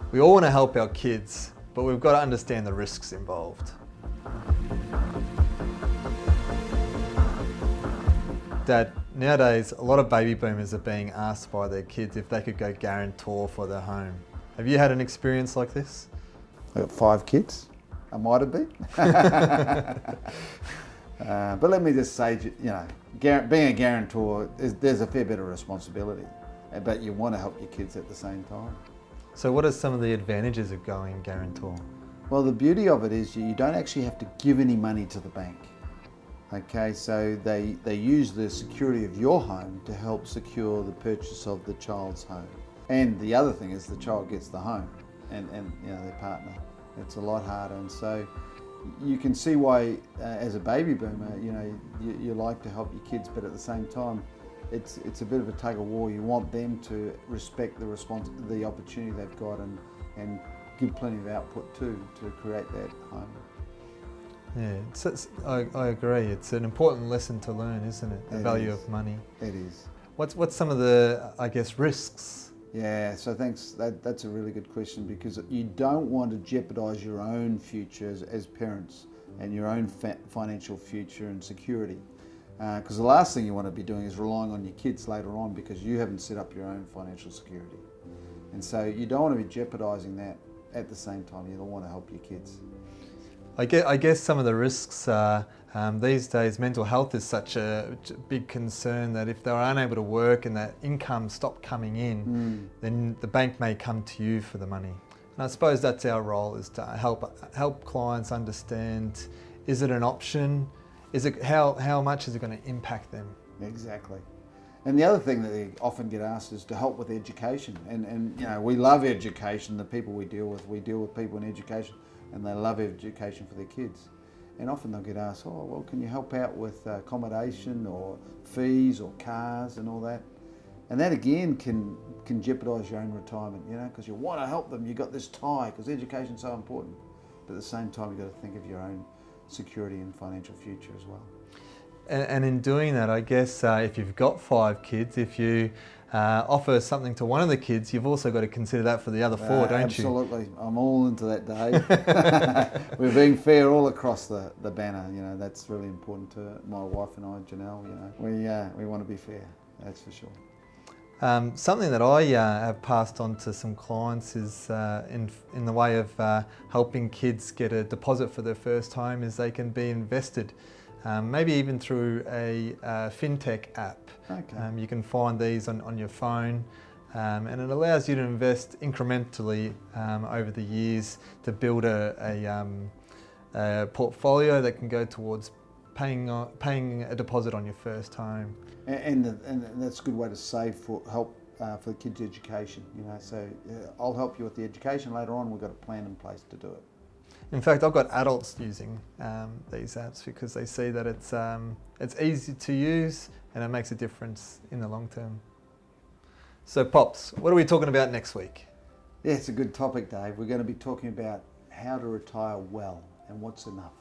We all want to help our kids, but we've got to understand the risks involved. Dad, nowadays a lot of baby boomers are being asked by their kids if they could go guarantor for their home. Have you had an experience like this? I've got 5 kids. I might have been. But let me just say, being a guarantor, there's a fair bit of responsibility, but you want to help your kids at the same time. So what are some of the advantages of going guarantor? Well, the beauty of it is you don't actually have to give any money to the bank. Okay, so they use the security of your home to help secure the purchase of the child's home. And the other thing is the child gets the home and their partner. It's a lot harder, and so you can see why as a baby boomer, you like to help your kids, but at the same time, it's a bit of a tug of war. You want them to respect the opportunity they've got and give plenty of output too to create that home. Yeah, I agree. It's an important lesson to learn, isn't it? The value of money. It is. What's some of the, risks? Yeah, so thanks. That's a really good question, because you don't want to jeopardise your own future as parents and your own financial future and security. Because the last thing you want to be doing is relying on your kids later on because you haven't set up your own financial security. And so you don't want to be jeopardising that at the same time. You don't want to help your kids. I guess some of the risks are, these days mental health is such a big concern that if they're unable to work and that income stopped coming in, then the bank may come to you for the money. And I suppose that's our role, is to help clients understand, is it an option? Is it how much is it going to impact them? Exactly. And the other thing that they often get asked is to help with education. And we love education. The people we deal with people in education, and they love education for their kids. And often they'll get asked, oh, well, can you help out with accommodation or fees or cars and all that? And that again can jeopardise your own retirement, because you want to help them. You've got this tie, because education's so important. But at the same time, you've got to think of your own security and financial future as well. And in doing that, I guess if you've got 5 kids, if you offer something to one of the kids, you've also got to consider that for the other 4, don't you? Absolutely. I'm all into that, Dave. We're being fair all across the banner. That's really important to my wife and I, Janelle. We want to be fair, that's for sure. Something that I have passed on to some clients is in the way of helping kids get a deposit for their first home, is they can be invested. Maybe even through a fintech app. Okay. You can find these on your phone, and it allows you to invest incrementally over the years to build a portfolio that can go towards paying a deposit on your first home. And that's a good way to save for the kids' education. So I'll help you with the education later on. We've got a plan in place to do it. In fact, I've got adults using these apps because they see that it's easy to use and it makes a difference in the long term. So Pops, what are we talking about next week? Yeah, it's a good topic, Dave. We're going to be talking about how to retire well and what's enough.